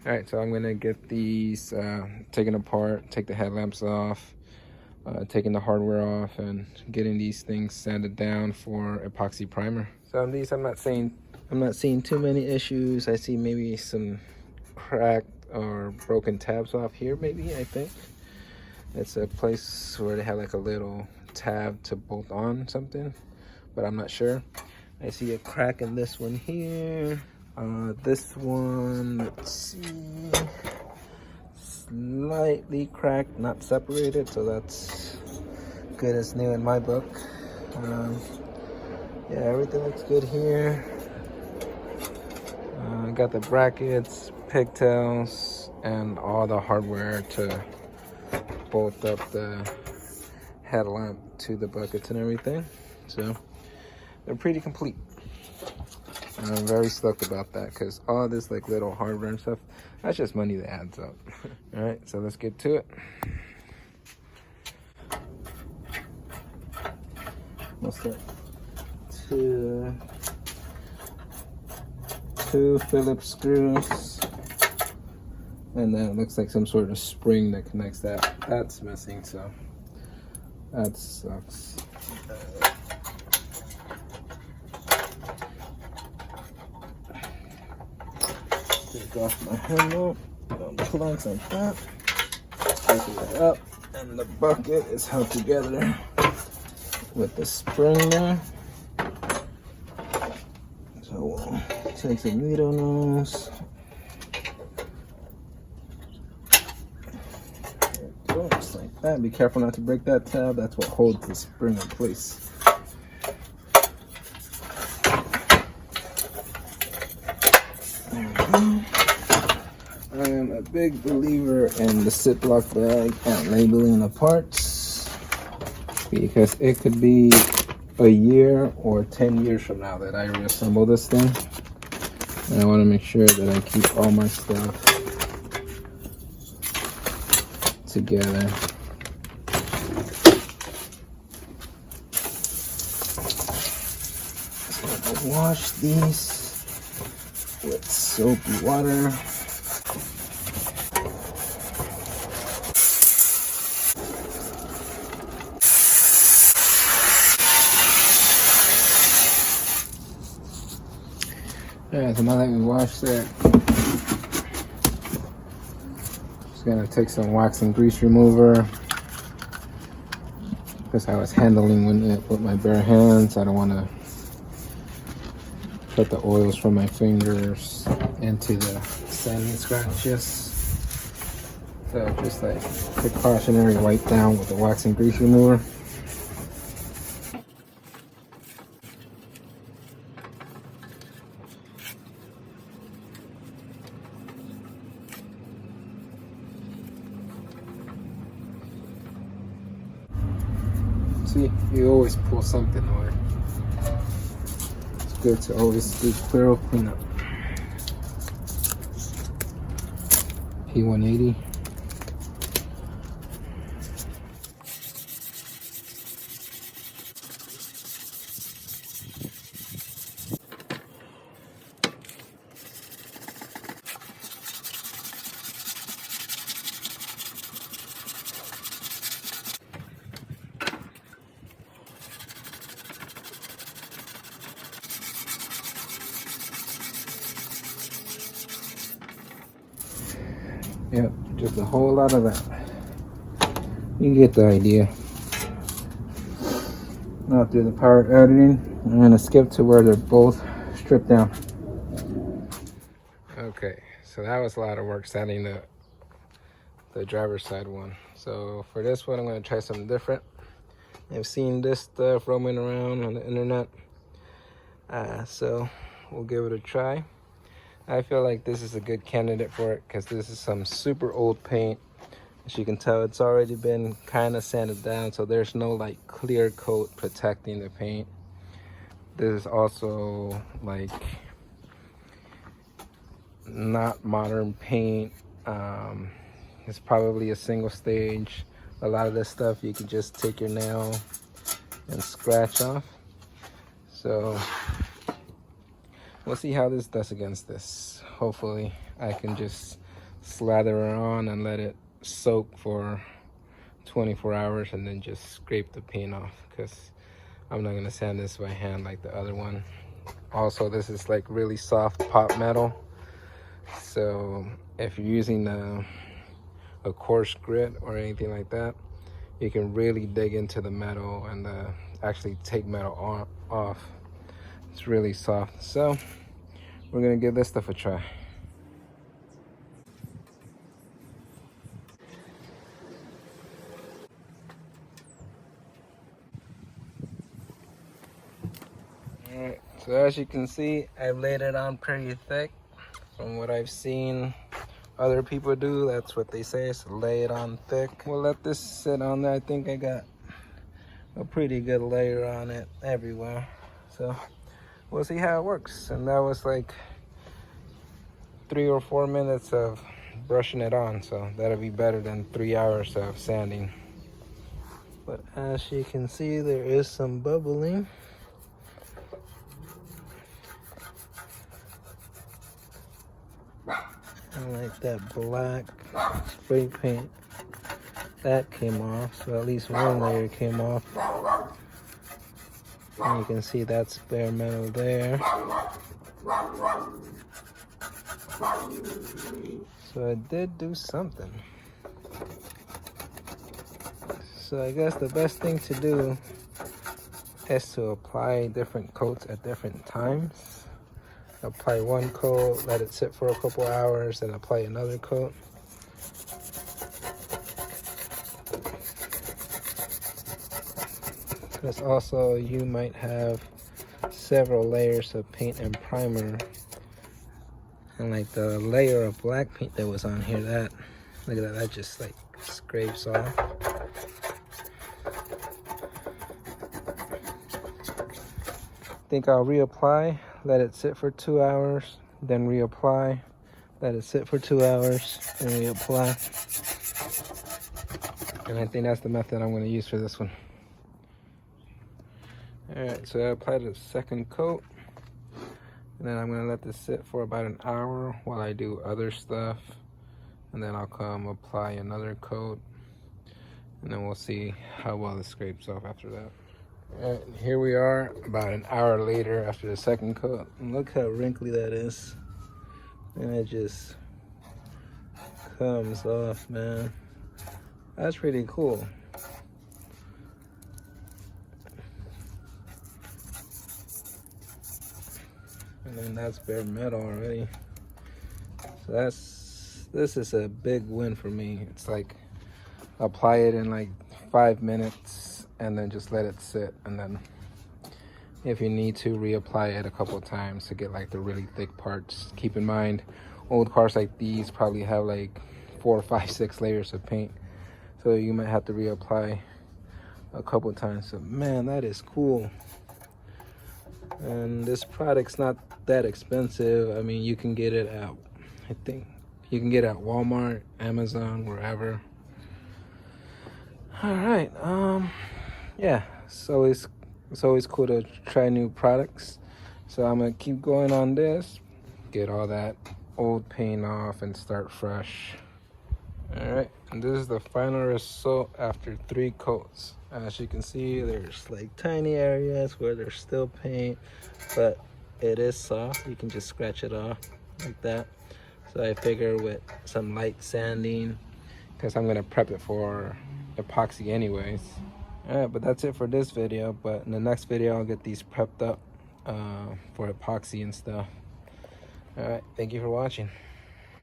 All right, so I'm gonna get these taken apart, take the headlamps off, taking the hardware off, and getting these things sanded down for epoxy primer. So on these, I'm not seeing too many issues. I see maybe some cracked or broken tabs off here, maybe. I think it's a place where they have like a little tab to bolt on something, but I'm not sure. I see a crack in this one here. This one, let's see, slightly cracked, not separated, so that's good as new in my book. Yeah, everything looks good here. I got the brackets, pigtails, and all the hardware to bolt up the headlamp to the buckets and everything. So they're pretty complete. I'm very stoked about that because all this like little hardware and stuff, that's just money that adds up. All right, so let's get to it. What's that? Two Phillips screws, and then it looks like some sort of spring that connects that. That's missing, so that sucks. Take off my handle, plugs like that, open it up, and the bucket is held together with the spring there. So we'll take some needle nose. Just like that. Be careful not to break that tab. That's what holds the spring in place. There we go. I am a big believer in the Ziploc bag and labeling the parts, because it could be a year or 10 years from now that I reassemble this thing. And I want to make sure that I keep all my stuff together. So I'll wash these with soapy water. Alright, so now that we washed that, just gonna take some wax and grease remover, because I was handling it with my bare hands. I don't want to put the oils from my fingers into the sanding scratches. So just like precautionary wipe down with the wax and grease remover. See, you always pull something away. It's good to always do thorough cleanup. P180. Yep, just a whole lot of that. You get the idea. Now through the power editing, I'm gonna skip to where they're both stripped down. Okay, so that was a lot of work sanding the driver's side one. So for this one, I'm gonna try something different. I've seen this stuff roaming around on the internet, so we'll give it a try. I feel like this is a good candidate for it because this is some super old paint. As you can tell, it's already been kind of sanded down, so there's no like clear coat protecting the paint. This is also like not modern paint. It's probably a single stage. A lot of this stuff you can just take your nail and scratch off. So we'll see how this does against this. Hopefully I can just slather it on and let it soak for 24 hours and then just scrape the paint off, because I'm not gonna sand this by hand like the other one. Also, this is like really soft pot metal, so if you're using a coarse grit or anything like that, you can really dig into the metal and actually take metal off. It's really soft. So we're gonna give this stuff a try. Alright, so as you can see, I've laid it on pretty thick. From what I've seen other people do, that's what they say, is lay it on thick. We'll let this sit on there. I think I got a pretty good layer on it everywhere. So we'll see how it works. And that was like 3 or 4 minutes of brushing it on, so that'll be better than 3 hours of sanding. But as you can see, there is some bubbling. And like that black spray paint, that came off, so at least one layer came off. And you can see that's bare metal there. So it did do something. So I guess the best thing to do is to apply different coats at different times. Apply one coat, let it sit for a couple hours, then apply another coat. Because also you might have several layers of paint and primer. And like the layer of black paint that was on here, that, look at that, that just like scrapes off. I think I'll reapply, let it sit for 2 hours, then reapply, let it sit for 2 hours, and reapply. And I think that's the method I'm going to use for this one. Alright, so I applied a second coat, and then I'm going to let this sit for about an hour while I do other stuff, and then I'll come apply another coat, and then we'll see how well it scrapes off after that. Alright, here we are about an hour later after the second coat, and look how wrinkly that is, and it just comes off, man. That's pretty cool. And then that's bare metal already. So this is a big win for me. It's like apply it in like 5 minutes and then just let it sit, and then if you need to, reapply it a couple of times to get like the really thick parts. Keep in mind, old cars like these probably have like 4, 5, 6 layers of paint, so you might have to reapply a couple of times. So man, that is cool. And this product's not that expensive. I mean, you can get it at, I think you can get it at Walmart, Amazon, wherever. All right, yeah, so it's always cool to try new products. So I'm gonna keep going on this, get all that old paint off and start fresh. All right, and this is the final result after 3 coats. As you can see, there's like tiny areas where there's still paint, but it is soft. You can just scratch it off like that. So I figure with some light sanding, because I'm gonna prep it for epoxy anyways. All right, but that's it for this video. But in the next video, I'll get these prepped up for epoxy and stuff. All right, thank you for watching.